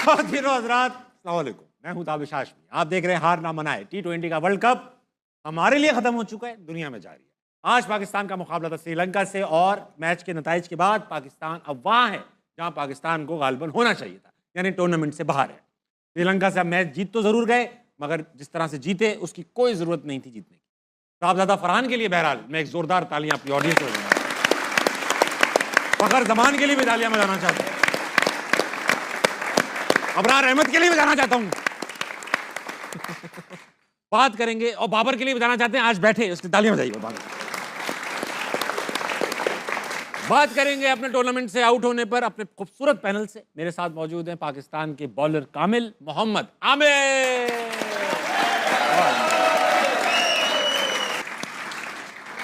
ख़वातीन और हज़रात, अस्सलाम वालेकुम। मैं हूं ताबिश हाशमी। आप देख रहे हैं हार ना मनाए। T20 का वर्ल्ड कप हमारे लिए ख़त्म हो चुका है, दुनिया में जारी है। आज पाकिस्तान का मुकाबला था श्रीलंका से और मैच के नताइज के बाद पाकिस्तान अब वहाँ है जहाँ पाकिस्तान को गालिबन होना चाहिए था, यानी टूर्नामेंट से बाहर है। श्रीलंका से अब मैच जीत तो ज़रूर गए, मगर जिस तरह से जीते उसकी कोई ज़रूरत नहीं थी जीतने की। साहबजादा फरहान के लिए बहरहाल मैं एक ज़ोरदार तालियां अपनी ऑडियंस को दूंगा। फ़खर जमान के लिए भी तालियां बजाना चाहता हूँ। अबरार अहमद के लिए बजाना चाहता हूँ। बात करेंगे और बाबर के लिए बजाना चाहते हैं, आज बैठे उसकी तालियां बजाइए बाबर। बात करेंगे अपने टूर्नामेंट से आउट होने पर अपने खूबसूरत पैनल से। मेरे साथ मौजूद हैं पाकिस्तान के बॉलर कामिल मोहम्मद आमिर।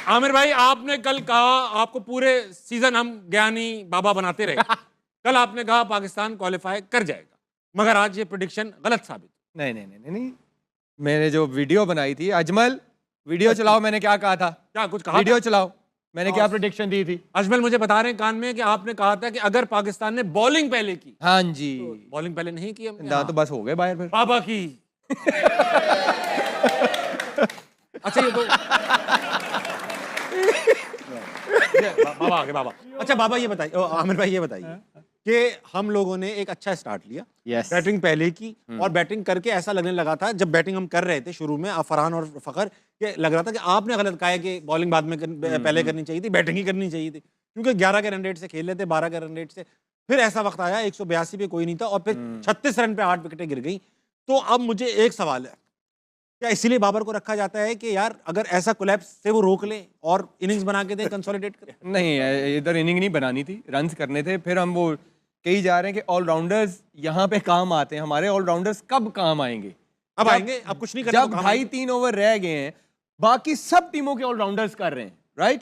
आमिर भाई, आपने कल कहा आपको पूरे सीजन हम ज्ञानी बाबा बनाते रहे। कल आपने कहा पाकिस्तान क्वालिफाई कर जाएगा, मगर आज ये प्रेडिक्शन गलत साबित। नहीं, मैंने जो वीडियो बनाई थी, अजमल वीडियो चलाओ, मैंने क्या कहा था? क्या कुछ कहा? वीडियो चलाओ, मैंने क्या प्रेडिक्शन दी थी? अजमल मुझे बता रहे हैं कान में कि आपने कहा था कि अगर पाकिस्तान ने बॉलिंग पहले की। हाँ जी, तो बॉलिंग पहले नहीं की हमने। तो बस हो गए बाहर फिर। बाबा की। अच्छा ये तो बाबा आगे बाबा। अच्छा बाबा ये बताइए, आमिर भाई ये बताइए कि हम लोगों ने एक अच्छा स्टार्ट लिया। बैटिंग पहले की और बैटिंग करके ऐसा लगने लगा था जब बैटिंग हम कर रहे थे शुरू में फरहान और फ़खर के लग रहा था कि आपने गलत कहा है कि बॉलिंग बाद में पहले करनी चाहिए थी, बैटिंग ही करनी चाहिए थी, क्योंकि 11 के रन रेट से खेल रहे थे, 12 के रन रेट से। फिर ऐसा वक्त आया 182 पे कोई नहीं था और फिर 36 रन पे 8 विकेटें गिर गई। तो अब मुझे एक सवाल है, क्या इसीलिए बाबर को रखा जाता है कि यार अगर ऐसा कोलैप्स से वो रोक ले और इनिंग्स बना के दे, कंसोलिडेट करे? नहीं, इधर इनिंग नहीं बनानी थी, रन्स करने थे। फिर हम वो कही जा रहे हैं कि ऑलराउंडर्स यहाँ पे काम आते हैं। हमारे ऑलराउंडर्स कब काम आएंगे? अब आएंगे, अब कुछ नहीं करेंगे। जब 2.5-3 ओवर रह गए हैं, बाकी सब टीमों के ऑलराउंडर्स कर रहे हैं, राइट?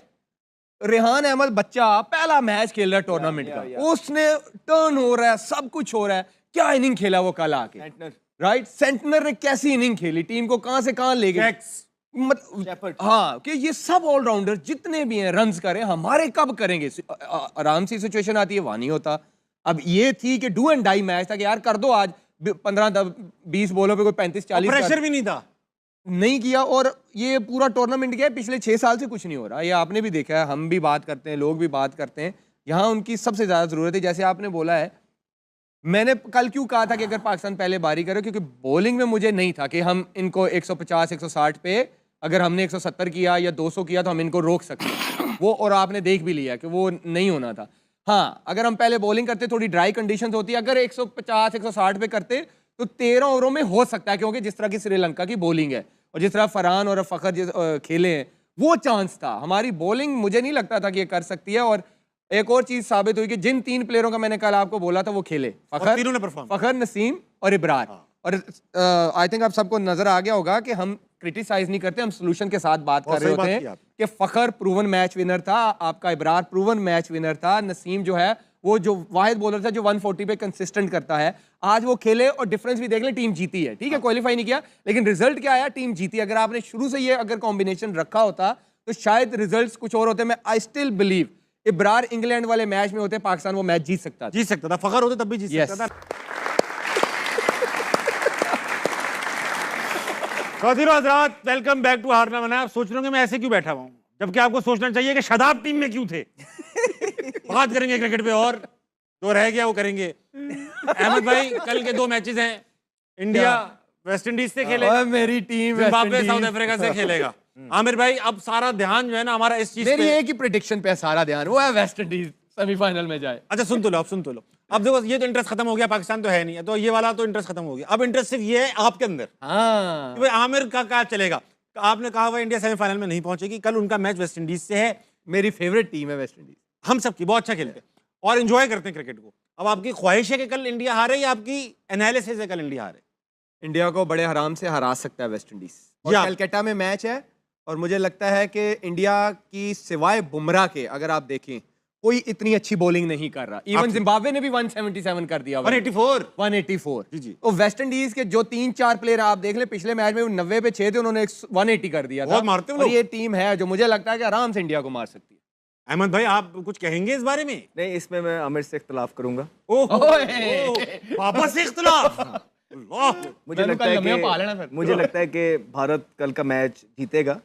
रेहान अहमद बच्चा पहला मैच खेल रहा है टूर्नामेंट का, उसने टर्न हो रहा है, सब कुछ हो रहा है। क्या इनिंग खेला वो कल आके, राइट? सेंटनर ने कैसी इनिंग खेली, टीम को कहां से कहां ले गए। हाँ, कि ये सब ऑलराउंडर जितने भी हैं रन्स करें, हमारे कब करेंगे? आराम से सिचुएशन आती है, वहां नहीं होता। अब ये थी कि डू एंड डाई मैच था कि यार कर दो आज 15-20 बॉलों पे कोई 35-40 प्रेशर भी नहीं था, नहीं किया। और ये पूरा टूर्नामेंट गया, पिछले 6 साल से कुछ नहीं हो रहा। ये आपने भी देखा है, हम भी बात करते हैं, लोग भी बात करते हैं। यहाँ उनकी सबसे ज्यादा जरूरत है। जैसे आपने बोला है, मैंने कल क्यों कहा था कि अगर पाकिस्तान पहले बारी करे, क्योंकि बॉलिंग में मुझे नहीं था कि हम इनको 150-160 पे अगर हमने 170 किया या 200 किया तो हम इनको रोक सकते वो, और आपने देख भी लिया कि वो नहीं होना था। हाँ, अगर हम पहले बॉलिंग करते, थोड़ी ड्राई कंडीशंस होती, अगर 150-160 पे करते तो 13 ओवरों में हो सकता है, क्योंकि जिस तरह की श्रीलंका की बॉलिंग है और जिस तरह फरहान और फ़खर खेले हैं, वो चांस था। हमारी बॉलिंग मुझे नहीं लगता था कि ये कर सकती है। और एक और चीज साबित हुई कि जिन 3 प्लेयरों का मैंने कल आपको बोला था वो खेले, फ़खर, नसीम और इब्रार। और आई थिंक आप सबको नजर आ गया होगा कि हम क्रिटिसाइज नहीं करते, हम सोल्यूशन के साथ बात कर रहे होते हैं कि फ़खर प्रूवन मैच विनर था, आपका इब्रार प्रूवन मैच विनर था, नसीम जो है वो जो वाहिद बॉलर था जो 140 पे कंसिस्टेंट करता है। आज वो खेले और डिफरेंस भी देख ले, टीम जीती है। ठीक है, क्वालिफाई नहीं किया, लेकिन रिजल्ट क्या आया? टीम जीती। अगर आपने शुरू से ये अगर कॉम्बिनेशन रखा होता तो शायद रिजल्ट कुछ और होते। मैं I still believe Ibrar England वाले मैच में होते, पाकिस्तान वो मैच जीत सकता था। फ़खर होते तब भी जीत सकता था। हज़रात, वेलकम बैक टू हार ना मनाए। आप सोच रहे होंगे मैं ऐसे क्यों बैठा हुआ हूँ, जबकि आपको सोचना चाहिए कि शादाब टीम में क्यों थे। बात करेंगे क्रिकेट पे, और जो रह गया वो करेंगे। अहमद भाई, कल के 2 मैचेस हैं, इंडिया वेस्ट इंडीज से खेलेगा, मेरी टीम जिम्बाब्वे साउथ अफ्रीका से खेलेगा। आमिर भाई, अब सारा ध्यान जो है ना हमारा इस चीज पे, मेरी एक ही प्रेडिक्शन पे सारा ध्यान, वो है वेस्ट इंडीज सेमीफाइनल में जाए। अच्छा सुन तो लो, अब देखो ये तो इंटरेस्ट खत्म हो गया, पाकिस्तान तो है नहीं, तो ये वाला तो इंटरेस्ट खत्म हो गया। अब इंटरेस्ट सिर्फ ये है आपके अंदर, हाँ, कि भाई आमिर का क्या चलेगा। आपने कहा हुआ इंडिया सेमीफाइनल में नहीं पहुंचेगी, कल उनका मैच वेस्ट इंडीज से है। मेरी फेवरेट टीम है वेस्ट इंडीज, हम सबकी बहुत अच्छा खेलते हैं और एंजॉय करते हैं क्रिकेट को। अब आपकी ख्वाहिश है कि कल इंडिया हारे या आपकी एनालिसिस है कल इंडिया हारे? इंडिया को बड़े आराम से हरा सकता है वेस्ट इंडीज। और कलकत्ता में मैच है और मुझे लगता है कि इंडिया की सिवाय बुमराह के, अगर आप देखें, कोई इतनी अच्छी बॉलिंग नहीं कर रहा। इवन जिम्बाब्वे ने भी 177 कर दिया, 184 जी। तो वेस्ट इंडीज के जो 3-4 प्लेयर आप देख ले, पिछले मैच में 90 पे 6 थे, उन्होंने 180 कर दिया था। मारते और ये टीम है जो मुझे लगता है कि आराम से इंडिया को मार सकती है। अहमद भाई आप कुछ कहेंगे इस बारे में? नहीं, इसमें मैं आमिर से इख्तलाफ करूंगा। वापस से इख्तलाफ। अल्लाह। मुझे लगता है कि भारत कल का मैच जीतेगा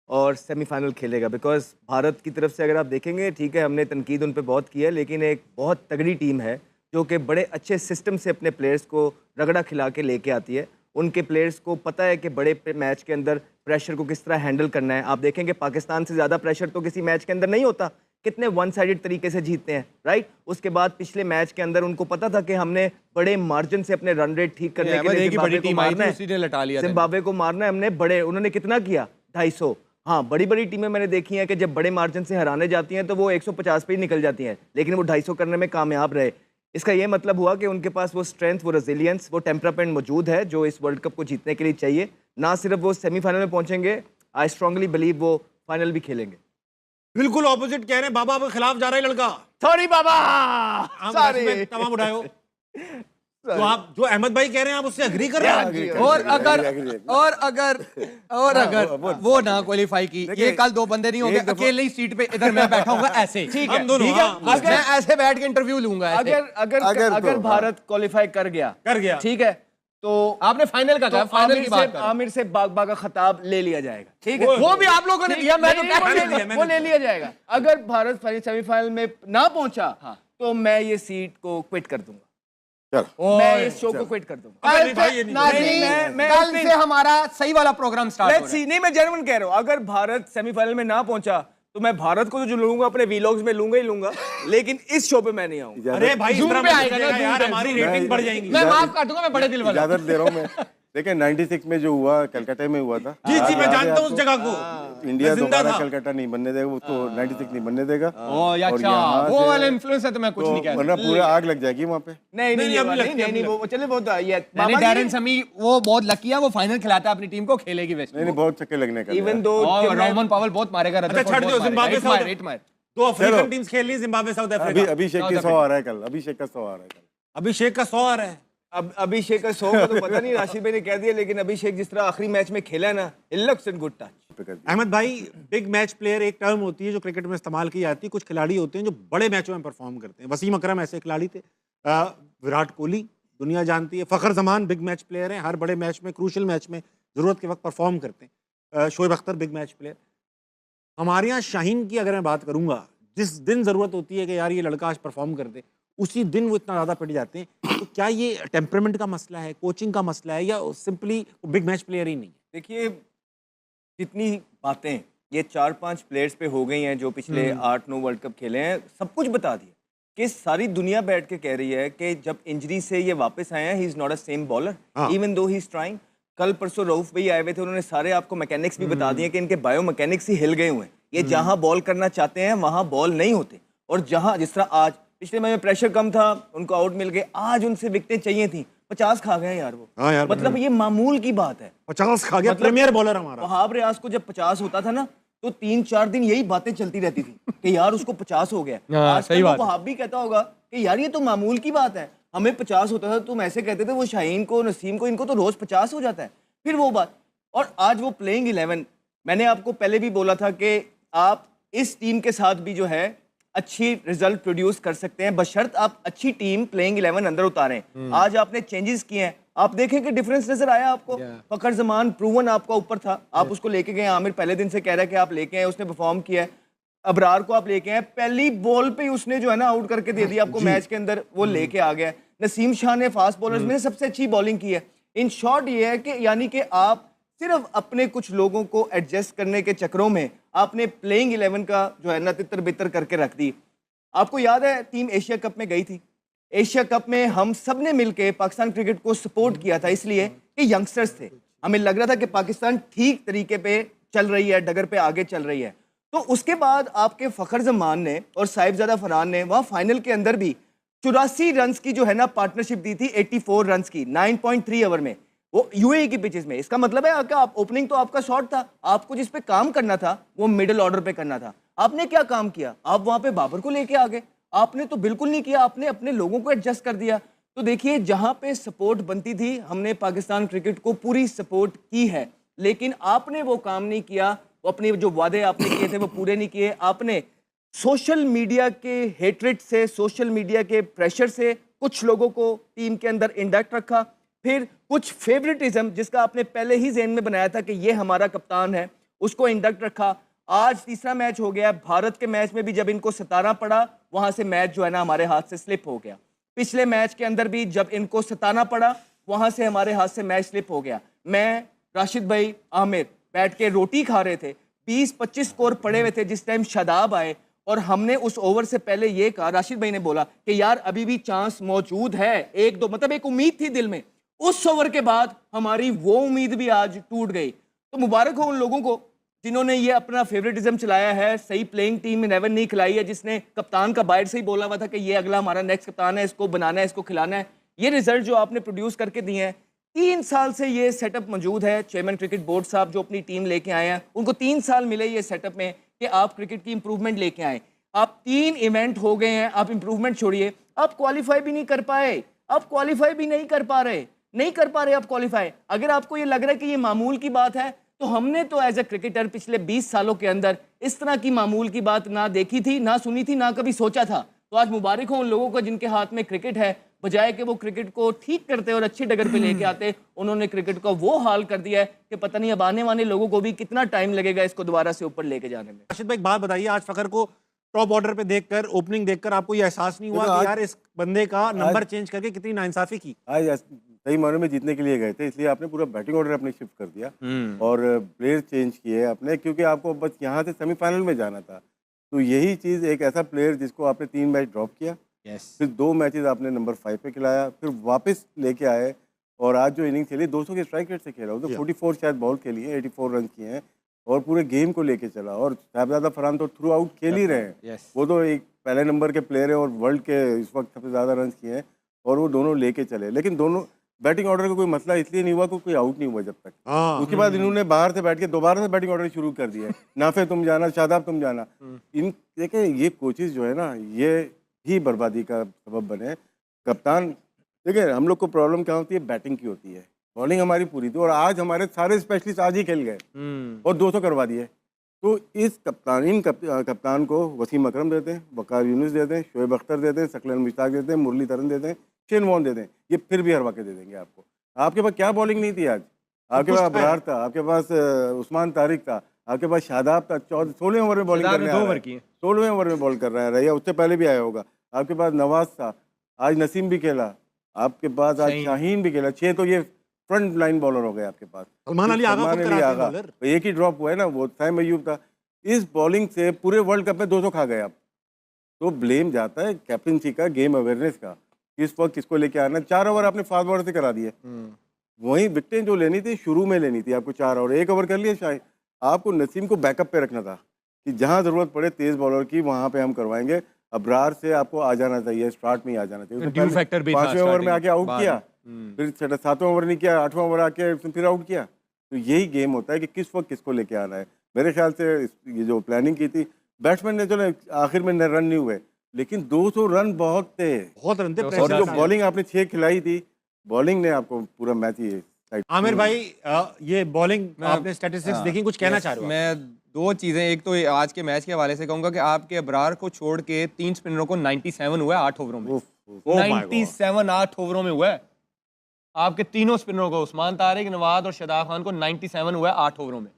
और सेमीफाइनल खेलेगा, बिकॉज भारत की तरफ से अगर आप देखेंगे, ठीक है हमने तनकीद उन पे बहुत की है, लेकिन एक बहुत तगड़ी टीम है जो कि बड़े अच्छे सिस्टम से अपने प्लेयर्स को रगड़ा खिला के लेके आती है। उनके प्लेयर्स को पता है कि बड़े मैच के अंदर प्रेशर को किस तरह हैंडल करना है। आप देखेंगे पाकिस्तान से ज़्यादा प्रेशर तो किसी मैच के अंदर नहीं होता, कितने वन साइडेड तरीके से जीतते हैं, राइट। उसके बाद पिछले मैच के अंदर उनको पता था कि हमने बड़े मार्जिन से अपने रन रेट ठीक करने के लिए जिम्बाब्वे को मारना है हमने। बड़े उन्होंने कितना किया, 250। हाँ, बड़ी बड़ी टीमें मैंने देखी हैं कि जब बड़े मार्जिन से हराने जाती हैं तो वो 150 पे ही निकल जाती हैं, लेकिन वो 250 करने में कामयाब रहे। इसका ये मतलब हुआ कि उनके पास वो स्ट्रेंथ, वो रेजिलियंस, वो टेम्परामेंट मौजूद है जो इस वर्ल्ड कप को जीतने के लिए चाहिए। ना सिर्फ वो सेमीफाइनल में पहुंचेंगे, आई स्ट्रांगली बिलीव वो फाइनल भी खेलेंगे। बिल्कुल ऑपोजिट कह रहे हैं, बाबा आपके खिलाफ जा रहा है लड़का। सॉरी बाबा, सॉरी। तमाम उठाओ। तो आप जो अहमद भाई कह रहे हैं आप उससे अग्री कर रहे हैं? और अगर वो ना क्वालिफाई की, ये कल दो बंदे नहीं होंगे, अकेले ही सीट पे इधर मैं बैठा हूँ ऐसे, ठीक है, ठीक है, मैं ऐसे बैठ के इंटरव्यू लूंगा। अगर भारत क्वालिफाई कर गया, ठीक है, तो आपने फाइनल का कहा, फाइनल की बात आमिर से बाग का खिताब ले लिया जाएगा, ठीक है। वो भी आप लोगों ने दिया, मैं तो वो ले लिया जाएगा। अगर भारत सेमीफाइनल में ना पहुंचा तो मैं ये सीट को क्विट कर दूंगा, मैं इस शो को क्विट कर दूंगा। कल से हमारा सही वाला प्रोग्राम स्टार्ट हो रहा है। नहीं, मैं जेन्युइन कह रहा हूँ, अगर भारत सेमीफाइनल में ना पहुंचा तो मैं भारत को जो लूंगा अपने वीलॉग्स में लूंगा ही लूंगा, लेकिन इस शो पे मैं नहीं आऊंगा। अरे भाई Zoom पे आएगा ना, यार हमारी रेटिंग बढ़ जाएगी। मैं माफ कर दूंगा, मैं बड़े दिल वाला। इजाजत दे रहा हूँ मैं। देखिए 96 में जो हुआ कलकत्ता में हुआ था। जी जी, मैं जानता हूँ उस जगह को। इंडिया दोबारा कलकत्ता नहीं बनने देगा, वो तो 96 नहीं बनने देगा। वो वाला इन्फ्लुएंस है तो मैं कुछ नहीं कह वरना पूरा आग लग जाएगी वहाँ पे। नहीं, वो चले बहुत डैरेन समी वो बहुत लकी है, वो फाइनल खिलाता है अपनी टीम को, खेलेगी वेस्ट। नहीं, बहुत छक्के लगने का। इवन दो रोमन पावल बहुत मारेगा। अच्छा छोड़ दो, जिम्बाब्वे दो अफ्रीकन टीम्स खेल रही, जिम्बाब्वे साउथ अफ्रीका। अभिषेक के 100 आ रहा है कल, अभिषेक का 100 आ रहा है कल। अभिषेक का 100 आ रहा है। अब अभिषेक का 100 का तो पता नहीं, राशिद भाई ने कह दिया, लेकिन अभिषेक जिस तरह आखिरी मैच में खेला है ना, it looks in good touch. Ahmed भाई, बिग मैच प्लेयर एक टर्म होती है जो क्रिकेट में इस्तेमाल की जाती है। कुछ खिलाड़ी होते हैं जो बड़े मैचों में परफॉर्म करते हैं। वसीम अकरम ऐसे खिलाड़ी थे, विराट कोहली दुनिया जानती है, फखर जमान बिग मैच प्लेयर हैं, हर बड़े मैच में, क्रूशल मैच में जरूरत के वक्त परफॉर्म करते हैं। Shoaib Akhtar big match player. हमारे यहाँ शाहीन की अगर मैं बात करूंगा, जिस दिन जरूरत होती है कि यार ये लड़का आज परफॉर्म कर दे, उसी दिन वो इतना ज़्यादा पिट जाते हैं। तो क्या ये टेम्परामेंट का मसला है, कोचिंग का मसला है, या सिंपली बिग मैच प्लेयर ही नहीं है? देखिए, जितनी बातें ये 4-5 प्लेयर्स पे हो गई हैं जो पिछले 8-9 वर्ल्ड कप खेले हैं, सब कुछ बता दिया कि सारी दुनिया बैठ के कह रही है कि जब इंजरी से ये वापस आए हैं, he is not a same bowler even though he is trying. कल परसों रऊफ भाई आए हुए थे, उन्होंने सारे आपको मैकेनिक्स भी बता दिए कि इनके बायो मैकेनिक्स ही हिल गए हुए हैं। ये जहाँ बॉल करना चाहते हैं वहाँ बॉल नहीं होते, और जहाँ जिस तरह आज पिछले मैच में प्रेशर कम था, उनको आउट मिल गए, आज उनसे विकेटें चाहिए थी, 50 खा गए यार वो। हाँ यार, मतलब ये मामूल की बात है, 50 खा गया। मतलब प्रीमियर बॉलर हमारा वहाब रियाज को जब 50 होता था ना, तो 3-4 दिन यही बातें चलती रहती थी कि यार उसको 50 हो गया। आज सही बात, वहाब भी कहता होगा कि यार ये तो मामूल की बात है, हमें 50 होता था, तुम ऐसे कहते थे, वो शाहीन को, नसीम को, इनको तो रोज 50 हो जाता है। फिर वो बात, और आज वो प्लेइंग 11, मैंने आपको पहले भी बोला था कि आप इस टीम के साथ भी जो है अच्छी रिजल्ट प्रोड्यूस कर सकते हैं, बशर्त आप अच्छी टीम प्लेइंग 11 अंदर उतारें। आज आपने चेंजेस किए हैं, आप देखें कि डिफरेंस नजर आया आपको। फखर जमान प्रूवन आपका ऊपर था, आप उसको लेके गए। आमिर पहले दिन से कह रहा है कि आप लेके आए, उसने परफॉर्म किया है। अबरार को आप लेके आए, पहली बॉल पे उसने जो है ना आउट करके दे दिया आपको मैच के अंदर, वो लेके आ गया। नसीम शाह ने फास्ट बॉलर्स में सबसे अच्छी बॉलिंग की है। इन शॉर्ट ये है कि यानी कि आप सिर्फ अपने कुछ लोगों को एडजस्ट करने के चक्रों में आपने प्लेइंग 11 का जो है ना तितर बितर करके रख दी। आपको याद है टीम एशिया कप में गई थी, एशिया कप में हम सब ने मिलकर पाकिस्तान क्रिकेट को सपोर्ट किया था, इसलिए कि यंगस्टर्स थे, हमें लग रहा था कि पाकिस्तान ठीक तरीके पे चल रही है, डगर पे आगे चल रही है। तो उसके बाद आपके फखर जमान ने और साहिबजादा फरहान ने वहाँ फाइनल के अंदर भी 84 रन की जो है ना पार्टनरशिप दी थी, 84 रन की 9.3 ओवर में, वो यूएई की पिचेस में। इसका मतलब है आपका ओपनिंग तो आपका शॉट था, आपको जिस पे काम करना था वो मिडिल ऑर्डर पे करना था। आपने क्या काम किया? आप वहां पे बाबर को लेके आ गए, आपने तो बिल्कुल नहीं किया, आपने अपने लोगों को एडजस्ट कर दिया। तो देखिए, जहां पे सपोर्ट बनती थी, हमने पाकिस्तान क्रिकेट को पूरी सपोर्ट की है, लेकिन आपने वो काम नहीं किया, वो अपने जो वादे आपने किए थे वो पूरे नहीं किए। आपने सोशल मीडिया के हेट्रेट से, सोशल मीडिया के प्रेशर से कुछ लोगों को टीम के अंदर इंडक्ट रखा, फिर कुछ फेवरेटिज्म जिसका आपने पहले ही ज़हन में बनाया था कि ये हमारा कप्तान है, उसको इंडक्ट रखा। आज तीसरा मैच हो गया, भारत के मैच में भी जब इनको सताना पड़ा, वहां से मैच जो है ना हमारे हाथ से स्लिप हो गया। पिछले मैच के अंदर भी जब इनको सताना पड़ा, वहां से हमारे हाथ से मैच स्लिप हो गया। मैं, राशिद भाई, आमिर बैठ के रोटी खा रहे थे, 20-25 स्कोर पड़े हुए थे जिस टाइम शादाब आए, और हमने उस ओवर से पहले ये कहा, राशिद भाई ने बोला कि यार अभी भी चांस मौजूद है, एक दो, मतलब एक उम्मीद थी दिल में। उस ओवर के बाद हमारी वो उम्मीद भी आज टूट गई। तो मुबारक हो उन लोगों को जिन्होंने ये अपना फेवरेटिज्म चलाया है, सही प्लेइंग टीम 11 नहीं खिलाई है, जिसने कप्तान का बाहर से ही बोला हुआ था कि ये अगला हमारा नेक्स्ट कप्तान है, इसको बनाना है, इसको खिलाना है। ये रिजल्ट जो आपने प्रोड्यूस करके दिए हैं, 3 साल से ये सेटअप मौजूद है। चेयरमैन क्रिकेट बोर्ड साहब जो अपनी टीम लेके आए हैं, उनको 3 साल मिले ये सेटअप में कि आप क्रिकेट की इंप्रूवमेंट लेके आए। आप 3 इवेंट हो गए हैं, आप इंप्रूवमेंट छोड़िए, आप क्वालिफाई भी नहीं कर पाए, आप क्वालिफाई भी नहीं कर पा रहे आप क्वालिफाई। अगर आपको ये लग रहा है कि ये मामूल की बात है, तो हमने तो एज ए क्रिकेटर पिछले 20 सालों के अंदर इस तरह की मामूल की बात ना देखी थी, ना सुनी थी, ना कभी सोचा था। तो आज मुबारक हो उन लोगों को जिनके हाथ में क्रिकेट है, बजाय कि वो क्रिकेट को ठीक करते और अच्छी डगर पे लेके आते, उन्होंने क्रिकेट को वो हाल कर दिया है कि पता नहीं अब आने वाले लोगों को भी कितना टाइम लगेगा इसको दोबारा से ऊपर लेके जाने में। राशिद भाई एक बात बताइए, आज फखर को टॉप ऑर्डर पे देखकर, ओपनिंग देखकर आपको ये एहसास नहीं हुआ कि यार इस बंदे का नंबर चेंज करके कितनी नाइंसाफी की? आज सही मायने में जीतने के लिए गए थे, इसलिए आपने पूरा बैटिंग ऑर्डर अपने शिफ्ट कर दिया और प्लेयर चेंज किए आपने, क्योंकि आपको बस यहाँ से सेमीफाइनल में जाना था। तो यही चीज़, एक ऐसा प्लेयर जिसको आपने 3 मैच ड्रॉप किया, फिर 2 मैचेस आपने नंबर 5 पे खिलाया, फिर वापस लेके आए, और आज जो इनिंग खेली 200 के स्ट्राइक रेट से खेला, वो तो 44 शायद बॉल खेली है, 84 रन किए हैं, और पूरे गेम को लेके चला। और साहबजादा फरहान तो थ्रू आउट खेल ही रहे हैं, वो तो एक पहले नंबर के प्लेयर है और वर्ल्ड के इस वक्त सबसे ज़्यादा रन किए हैं, और वो दोनों लेके चले। लेकिन दोनों बैटिंग ऑर्डर का कोई मसला इसलिए नहीं हुआ कि कोई आउट नहीं हुआ जब तक। उसके बाद इन्होंने बाहर से बैठ के दोबारा से बैटिंग ऑर्डर शुरू कर दिया, नाफे तुम जाना, शादाब तुम जाना। इन देखें, ये कोचेस जो है ना, ये ही बर्बादी का सबब बने। कप्तान, देखिए हम लोग को प्रॉब्लम क्या होती है, बैटिंग की होती है, बॉलिंग हमारी पूरी थी, और आज हमारे सारे स्पेशलिस्ट आज ही खेल गए और 200 करवा दिए। तो इस कप्तान को वसीम अकरम देते हैं, वकार यूनुस देते हैं, शोएब अख्तर देते हैं, सकलन मुश्ताक देते हैं, मुरलीधरन देते हैं, शेन वॉर्न देते हैं, ये फिर भी हरवा के दे देंगे आपको। आपके पास क्या बॉलिंग नहीं थी आज? आपके पास अबरार था, आपके पास उस्मान तारिक था, आपके पास शादाब था, 16वें ओवर में बॉलिंग करने 16वें ओवर में बॉल कर रहा है, या उससे पहले भी आया होगा। आपके पास नवाज था, आज नसीम भी खेला, आपके पास आज शाहीन भी खेला, 6 तो ये फ्रंट लाइन बॉलर हो गए आपके पास। सलमान अली आगा एक ही ड्रॉप हुआ है ना, वो साइम अयूब था। इस बॉलिंग से पूरे वर्ल्ड कप में 200 खा गए आप। तो ब्लेम जाता है कैप्टनसी का, गेम अवेयरनेस का, किस वक्त किसको लेके आना। 4 ओवर आपने फास्ट बॉलर से करा दिए, वही विकेटें जो लेनी थी शुरू में लेनी थी आपको, 4 ओवर 1 ओवर कर लिया। शायद आपको नसीम को बैकअप पे रखना था कि जहां जरूरत पड़े तेज बॉलर की, वहां पे हम करवाएंगे। अबरार से आपको आ जाना चाहिए, स्टार्ट में ही आ जाना चाहिए। 5वें ओवर में आके आउट किया, फिर 7वें ओवर नहीं किया, 8वां ओवर आके फिर आउट किया। तो यही गेम होता है कि किस वक्त किसको लेके आना है। मेरे ख्याल से ये जो प्लानिंग की थी, बैट्समैन ने, चलो आखिर में रन नहीं हुए, लेकिन 200 रन बहुत थे, बहुत रन थे। और जो बॉलिंग आपने 6 खिलाई थी, बॉलिंग ने आपको पूरा मैच ही। आमिर भाई, ये बॉलिंग आपने स्टैटिस्टिक्स देखी, कुछ कहना चाह रहे हो? मैं 2 चीज़ें, एक तो आज के मैच के हवाले से कहूँगा कि आपके अबरार को छोड़ के 3 स्पिनरों को 97 हुआ है 8 ओवरों में। 97 8 ओवरों में हुआ है। आपके तीनों स्पिनरों को, उस्मान तारिक, नवाज और शादाब खान को 97 हुआ है 8 ओवरों में,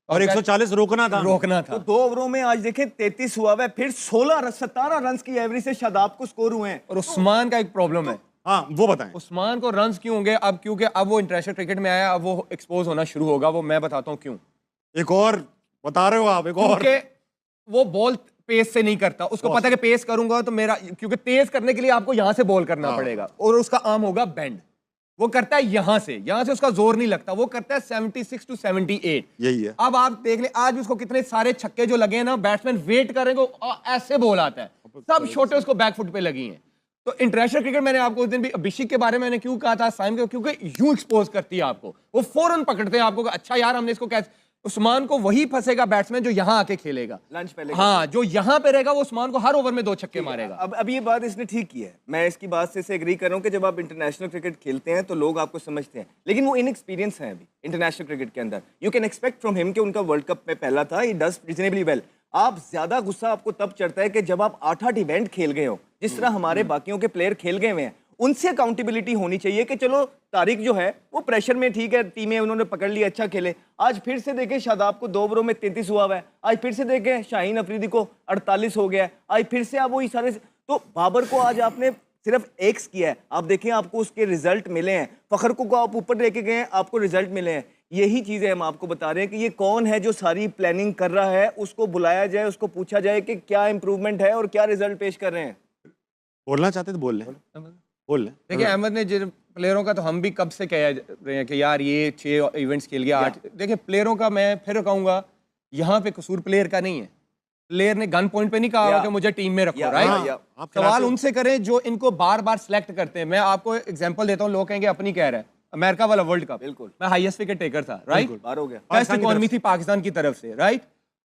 और 140 रोकना था। तो 2 ओवरों में आज देखें 33 हुआ है, फिर 17 रन की एवरेज से शादाब को स्कोर हुए हैं। और उस्मान का एक प्रॉब्लम है। हाँ, वो बताएं। उस्मान को रन्स क्यों होंगे अब? क्योंकि अब वो इंटरनेशनल क्रिकेट में आया, अब वो एक्सपोज होना शुरू होगा। वो मैं बताता हूँ क्यों। एक और बता रहे हो आप? एक और, क्योंकि वो बॉल पेस से नहीं करता, उसको पता है कि पेस करूंगा तो मेरा, क्योंकि तेज करने के लिए आपको यहां से बॉल करना पड़ेगा, और उसका आर्म होगा बेंड। वो करता है यहां से उसका जोर नहीं लगता, वो करता है 76 to 78। यही है। अब आप देख ले, आज उसको कितने सारे छक्के जो लगे हैं ना, बैट्समैन वेट करेंगे, ऐसे बॉल आता है, सब छोटे उसको बैकफुट पे लगी हैं। तो इंटरनेशनल क्रिकेट, मैंने आपको उस दिन भी अभिषेक के बारे में मैंने क्यों कहा था, साइम के, क्योंकि यूं एक्सपोज करती है आपको, वो फौरन पकड़ते हैं आपको, अच्छा यार हमने इसको कैसे। उस्मान को वही फंसेगा बैट्समैन जो यहां आके खेलेगा, लंच पहले, हाँ, जो यहां पे रहेगा वो उस्मान को हर ओवर में 2 छक्के मारेगा। अब ये बात इसने ठीक की है, मैं इसकी बात से एग्री कर रहा हूँ कि जब आप इंटरनेशनल क्रिकेट खेलते हैं तो लोग आपको समझते हैं, लेकिन वो इनएक्सपीरियंस है अभी इंटरनेशनल क्रिकेट के अंदर। You can expect from him कि उनका वर्ल्ड कप में पहला था, ही डज रीजनेबली वेल। आप ज्यादा गुस्सा आपको तब चढ़ता है कि जब आप 8-8 इवेंट खेल गए हो, जिस तरह हमारे बाकियों के प्लेयर खेल गए हुए हैं, उनसे अकाउंटेबिलिटी होनी चाहिए कि चलो तारिक जो है वो प्रेशर में ठीक है, टीमें उन्होंने पकड़ ली, अच्छा खेले। आज फिर से देखें शादाब को 2 ओवरों में 33 हुआ है, आज फिर से देखें शाहीन अफरीदी को 48 हो गया है, आज फिर से आप वही सारे। तो बाबर को आज आपने सिर्फ एक्स किया है, आप देखें आपको उसके रिजल्ट मिले हैं। फखर को आप ऊपर लेके गए हैं, आपको रिजल्ट मिले हैं। यही चीजें हम आपको बता रहे हैं कि ये कौन है जो सारी प्लानिंग कर रहा है, उसको बुलाया जाए, उसको पूछा जाए कि क्या इंप्रूवमेंट है और क्या रिजल्ट पेश कर रहे हैं। बोलना चाहते तो बोल लें, बोल लें। देखिए अहमद ने जिन प्लेयरों का तो हम भी कब से कह रहे हैं कि यार ये 6 इवेंट्स खेल गया 8। देखिए प्लेयरों का मैं फिर कहूंगा यहाँ पे कसूर प्लेयर का नहीं है। प्लेयर ने गन पॉइंट पे नहीं कहा कि मुझे टीम में रखो, राइट। सवाल उनसे करें जो इनको बार बार सिलेक्ट करते हैं। मैं आपको एग्जांपल देता हूँ, लोग कहेंगे अपनी कह रहा है, अमेरिका वाला वर्ल्ड कप, बिल्कुल मैं हाईएस्ट विकेट टेकर था, राइट। बार हो गया, बेस्ट इकोनॉमी थी पाकिस्तान की तरफ से, राइट।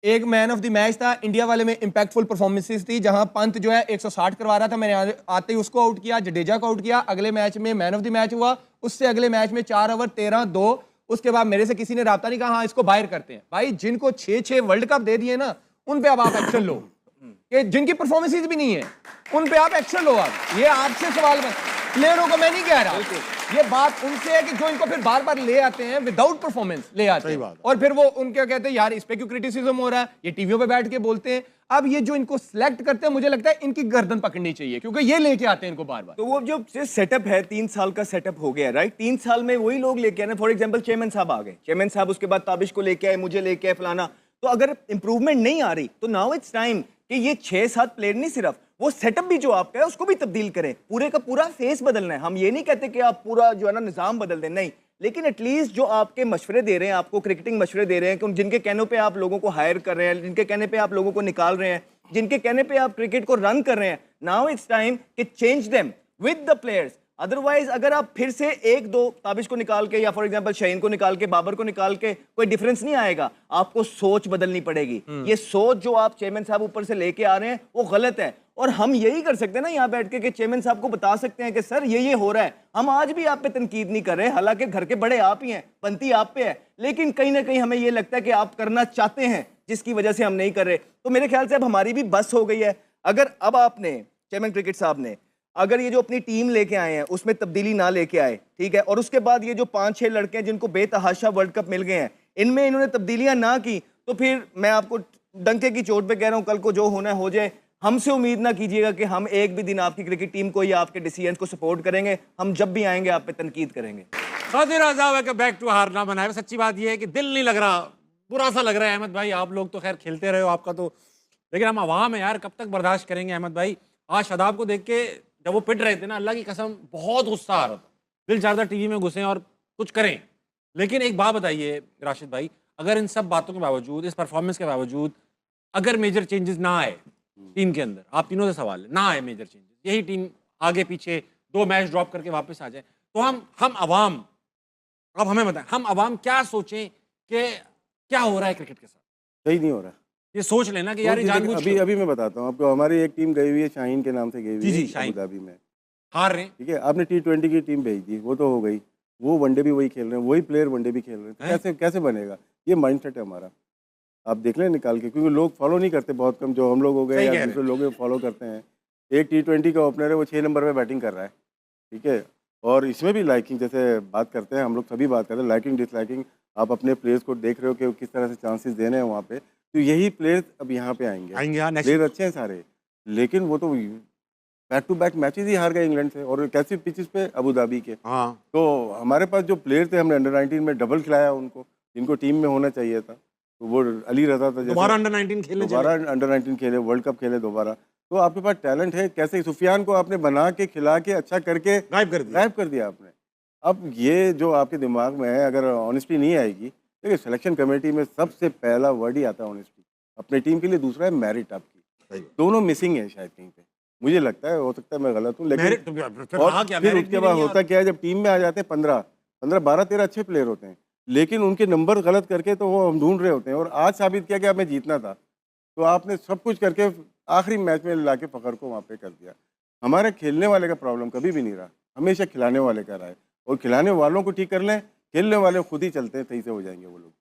एक मैन ऑफ द मैच था, इंडिया वाले में इंपैक्टफुल परफॉर्मेंसेस थी, जहां पंत जो है 160 करवा रहा था, मैंने आते ही उसको आउट किया, जडेजा को आउट किया, अगले मैच में मैन ऑफ द मैच हुआ, उससे अगले मैच में 4 ओवर 13-2। उसके बाद मेरे से किसी ने राब्ता नहीं कहा हाँ इसको बाहर करते हैं। भाई जिनको 6-6 वर्ल्ड कप दे दिए ना, उन पे अब आप एक्शन लो, कि जिनकी परफॉर्मेंसेस भी नहीं है उन पे आप एक्शन लो। अब ये आपसे सवाल है, प्लेयरों को मैं नहीं कह रहा, ये बात उनसे है कि जो इनको फिर बार बार ले आते हैं विदाउट परफॉर्मेंस ले आते हैं, और फिर वो उनके कहते हैं यार इस पे क्यों क्रिटिसिज्म हो रहा है, ये टीवियों पे बैठ के बोलते हैं। अब ये जो इनको सिलेक्ट करते हैं, मुझे लगता है इनकी गर्दन पकड़नी चाहिए, क्योंकि ये लेके आते हैं इनको बार बार। तो वो जो सेटअप है 3 साल का सेटअप हो गया, राइट। 3 साल में वही लोग लेके आए। फॉर एग्जाम्पल चेयरमैन साहब आ गए, चेयरमैन साहब उसके बाद ताबिश को लेके आए, मुझे लेके आए, फलाना। तो अगर इंप्रूवमेंट नहीं आ रही तो नाउ इट्स टाइम कि ये 6-7 प्लेयर नहीं, सिर्फ वो सेटअप भी जो आपका है उसको भी तब्दील करें, पूरे का पूरा फेस बदलना है। हम ये नहीं कहते कि आप पूरा जो है ना निजाम बदल दें, नहीं, लेकिन एटलीस्ट जो आपके मशवरे दे रहे हैं, आपको क्रिकेटिंग मशवरे दे रहे हैं, कि जिनके कहने पे आप लोगों को हायर कर रहे हैं, जिनके कहने पे आप लोगों को निकाल रहे हैं, जिनके कहने पे आप क्रिकेट को रन कर रहे हैं, नाउ इट्स टाइम कि change them with the players. Otherwise अगर आप फिर से 1-2 ताबिश को निकाल के या फॉर एग्जांपल शाहीन को निकाल के, बाबर को निकाल के कोई डिफरेंस नहीं आएगा। आपको सोच बदलनी पड़ेगी। ये सोच जो आप चेयरमैन साहब ऊपर से लेके आ रहे हैं वो गलत है। और हम यही कर सकते हैं ना यहाँ बैठ के कि चेयरमैन साहब को बता सकते हैं कि सर ये हो रहा है। हम आज भी आप पे तनकीद नहीं कर रहे, हालांकि घर के बड़े आप ही हैं, बनती आप पे है, लेकिन कहीं ना कहीं हमें ये लगता है कि आप करना चाहते हैं, जिसकी वजह से हम नहीं कर रहे। तो मेरे ख्याल से अब हमारी भी बस हो गई है। अगर अब आपने चेयरमैन क्रिकेट साहब ने अगर ये जो अपनी टीम लेके आए हैं उसमें तब्दीली ना लेके आए, ठीक है, और उसके बाद ये जो 5-6 लड़के हैं जिनको बेतहाशा वर्ल्ड कप मिल गए हैं, इनमें इन्होंने तब्दीलियां ना की, तो फिर मैं आपको डंके की चोट पे कह रहा हूं, कल को जो होना है हो जाए। हमसे उम्मीद ना कीजिएगा कि हम एक भी दिन आपकी क्रिकेट टीम को या आपके डिसीजन को सपोर्ट करेंगे। हम जब भी आएंगे आप पे तनकीद करेंगे। बैक टू हारना बनाए। सच्ची बात यह है कि दिल नहीं लग रहा, बुरा सा लग रहा है। अहमद भाई आप लोग तो खैर खेलते रहे हो, आपका तो, लेकिन हम अवाम है यार, कब तक बर्दाश्त करेंगे। अहमद भाई आज शादाब को देख के जब वो पिट रहे थे ना, अल्लाह की कसम बहुत गुस्सा आ रहा था, दिल चाहता था टीवी में घुसें और कुछ करें। लेकिन एक बात बताइए राशिद भाई, अगर इन सब बातों के बावजूद, इस परफॉर्मेंस के बावजूद अगर मेजर चेंजेस ना आए टीम के अंदर, आप तीनों से सवाल है, ना आए मेजर चेंजेस, यही टीम आगे पीछे 2 मैच ड्रॉप करके वापस आ जाए, तो हम अवाम, अब हमें बताएं, हम अवाम क्या सोचें कि क्या हो रहा है क्रिकेट के साथ? सही नहीं हो रहा। ये सोच लेना कि यार ये जानबूझ के अभी मैं बताता हूँ आपको, हमारी एक टीम गई हुई है शाहीन के नाम से गई हुई है शाहीन अबू धाबी में, हार रहे हैं, ठीक है। आपने T20 की टीम भेज दी, वो तो हो गई, वो वनडे भी वही खेल रहे हैं, वही प्लेयर वनडे भी खेल रहे हैं, तो कैसे कैसे बनेगा? ये माइंडसेट है हमारा, आप देख लें निकाल के, क्योंकि लोग फॉलो नहीं करते, बहुत कम, जो हम लोग हो गए या दूसरे लोग फॉलो करते हैं। एक T20 का ओपनर है, वो 6 नंबर पे बैटिंग कर रहा है, ठीक है। और इसमें भी लाइकिंग, जैसे बात करते हैं हम लोग, सभी बात करते हैं लाइकिंग डिसलाइकिंग, आप अपने प्लेयर्स को देख रहे हो कि किस तरह से चांसेस देने हैं वहाँ पे, तो यही प्लेयर्स अब यहाँ पे आएंगे। प्लेयर अच्छे हैं सारे, लेकिन वो तो बैक टू बैक मैचेस ही हार गए इंग्लैंड से, और कैसी पिचेस पे, अबू धाबी के। हाँ। तो हमारे पास जो प्लेयर थे, हमने अंडर-19 में डबल खिलाया उनको, जिनको टीम में होना चाहिए था। तो वो अली रजा था, दोबारा अंडर-19 खेले, दोबारा अंडर-19 खेले, वर्ल्ड कप खेले दोबारा। तो आपके पास टैलेंट है, कैसे सुफियान को आपने बना के खिला के अच्छा करके गायब कर दिया आपने। अब ये जो आपके दिमाग में है, अगर ऑनेस्टी नहीं आएगी, देखिए सिलेक्शन कमेटी में सबसे पहला वर्ड ही आता है ऑनेस्टी, अपने टीम के लिए। दूसरा है मेरिट आपकी, दोनों मिसिंग है शायद कहीं पे, मुझे लगता है, हो सकता है मैं गलत हूँ, लेकिन फिर उसके बाद होता क्या है, जब टीम में आ जाते हैं 12-13 अच्छे प्लेयर होते हैं, लेकिन उनके नंबर गलत करके तो वो हम ढूंढ रहे होते हैं, और आज साबित किया कि हमें जीतना था, तो आपने सब कुछ करके आखिरी मैच में ला के फ़खर को वहाँ पे कर दिया। हमारे खेलने वाले का प्रॉब्लम कभी भी नहीं रहा, हमेशा खिलाने वाले का रहा है, और खिलाने वालों को ठीक कर लें, खेलने वाले खुद ही चलते हैं, सही से हो जाएंगे वो लोग।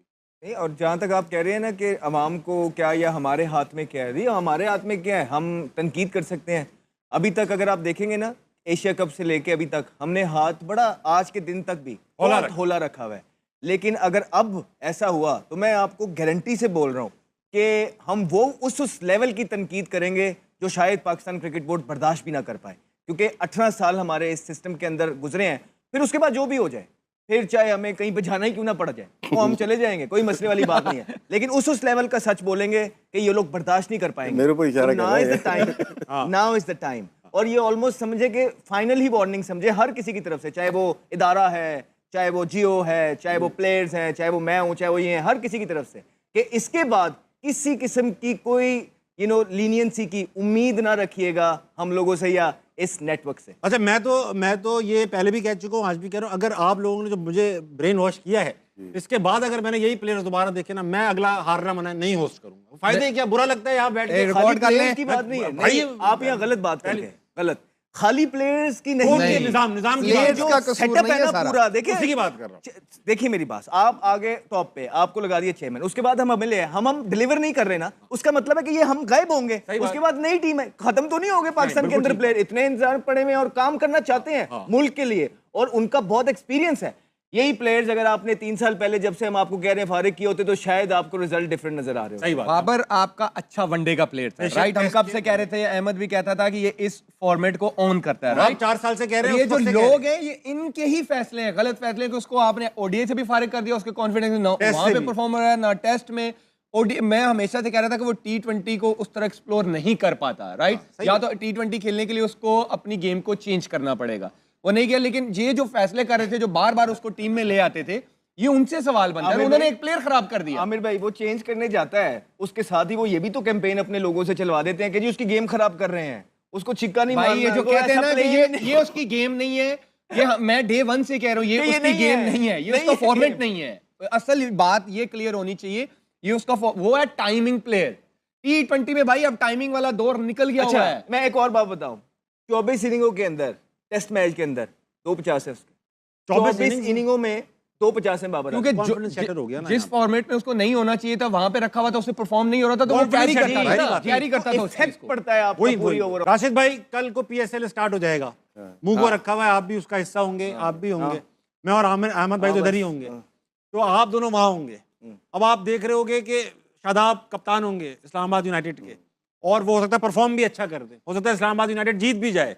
नहीं, और जहाँ तक आप कह रहे हैं ना कि अवाम को क्या या हमारे हाथ में क्या है, जी हमारे हाथ में क्या है, हम तनकीद कर सकते हैं। अभी तक अगर आप देखेंगे ना, एशिया कप से लेके अभी तक हमने हाथ बड़ा, आज के दिन तक भी बहुत होला रखा हुआ है। लेकिन अगर अब ऐसा हुआ तो मैं आपको गारंटी से बोल रहा हूँ कि हम वो उस लेवल की तनकीद करेंगे जो शायद पाकिस्तान क्रिकेट बोर्ड बर्दाश्त भी ना कर पाए, क्योंकि 18 साल हमारे इस सिस्टम के अंदर गुजरे हैं। फिर उसके बाद जो भी हो जाए, फिर चाहे हमें कहीं पे जाना ही क्यों ना पड़ जाए, वो हम चले जाएंगे, कोई मसले वाली बात नहीं है। लेकिन उस लेवल का सच बोलेंगे कि ये लोग बर्दाश्त नहीं कर पाएंगे। मेरे ऊपर इशारा कर रहा है। Now is the time. और ये ऑलमोस्ट समझे कि फाइनल ही वार्निंग समझे हर किसी की तरफ से, चाहे वो इदारा है, चाहे वो जियो है, चाहे वो प्लेयर्स हैं, चाहे वो मैं हूँ, चाहे वो ये हैं, हर किसी की तरफ से कि इसके बाद किसी किस्म की कोई लीनियंसी की उम्मीद ना रखिएगा हम लोगों से या इस नेटवर्क से। अच्छा, मैं तो ये पहले भी कह चुका हूँ, आज भी कह रहा हूँ, अगर आप लोगों ने जो मुझे ब्रेन वॉश किया है, इसके बाद अगर मैंने यही प्लेयर दोबारा देखे ना, मैं अगला हारना मना नहीं होस्ट करूंगा। फायदे क्या, बुरा लगता है यहाँ बैठ के रिकॉर्ड कर ले की बात नहीं है भाई, आप यहाँ गलत बात कर रहे हैं, गलत। खाली प्लेयर्स की नहीं, निजाम की ये जो का कसूर सेटअप नहीं है है ना सारा। पूरा, देखिए उसी की बात कर रहा हूँ। देखिए मेरी बात, आप आगे टॉप पे आपको लगा दिए चेयरमैन, उसके बाद हम मिले, हम डिलीवर नहीं कर रहे ना, उसका मतलब है कि ये हम गायब होंगे, उसके बाद नई टीम है, खत्म तो नहीं हो गए पाकिस्तान के अंदर प्लेयर। इतने इंतजार पड़े हुए हैं और काम करना चाहते हैं मुल्क के लिए, और उनका बहुत एक्सपीरियंस है। यही प्लेयर्स अगर आपने 3 साल पहले, जब से हम आपको कह रहे हैं, फारिग किए होते तो शायद आपको रिजल्ट डिफरेंट नजर आ रहे हो। सही बात। बाबर आपका अच्छा वनडे का प्लेयर था, राइट? हम कब से कह रहे थे, अहमद भी कहता था कि ये इस फॉर्मेट को ऑन करता है, राइट? 4 साल से कह रहे हैं। ये जो लोग हैं, ये इनके ही फैसले हैं, गलत फैसले, कि उसको आपने ओडीआई से भी फारिग कर दिया, उसके कॉन्फिडेंस ना वहां पे परफॉर्म हो रहा है ना टेस्ट में। मैं हमेशा से कह रहा था कि वो T20 को उस तरह एक्सप्लोर नहीं कर पाता, राइट? या तो T20 खेलने के लिए उसको अपनी गेम को चेंज करना पड़ेगा, वो नहीं किया। लेकिन ये जो फैसले कर रहे थे, जो बार बार उसको टीम में ले आते थे, ये उनसे सवाल बनता है। उन्होंने एक प्लेयर खराब कर दिया। आमिर भाई, वो चेंज करने जाता है, उसके साथ ही वो ये भी तो कैंपेन अपने लोगों से चलवा देते हैं कि जी उसकी गेम खराब कर रहे हैं, उसको छिक्का नहीं मारना। भाई ये जो कहते हैं ना कि ये उसकी गेम नहीं है, ये मैं डे 1 से कह रहा हूँ, ये उसकी गेम नहीं है, ये उसका फॉर्मेट नहीं है। असल बात ये क्लियर होनी चाहिए, ये उसका वो है टाइमिंग प्लेयर। T20 में भाई अब टाइमिंग वाला दौर निकल गया हुआ है। मैं एक और बात बताऊं, 24 इनिंगों के अंदर, टेस्ट मैच के अंदर 250 है उसके, 24 इनिंगों में 250 है बाबर, क्योंकि जिस फॉर्मेट में उसको नहीं होना चाहिए था वहां पे रखा हुआ था, उससे परफॉर्म नहीं हो रहा था, तो वो कैरी करता था इफेक्ट पड़ता है आपको पूरी ओवर। राशिद भाई, कल को PSL स्टार्ट हो जाएगा, मुंह को रखा हुआ है, आप भी उसका हिस्सा होंगे, आप भी होंगे, मैं और अहमद भाई तो इधर ही होंगे, तो आप दोनों वहां होंगे। अब आप देख रहे होगे कि शादाब कप्तान होंगे इस्लामाबाद यूनाइटेड के, और वो हो सकता है परफॉर्म भी अच्छा कर दे, हो सकता है इस्लामाबाद यूनाइटेड जीत भी जाए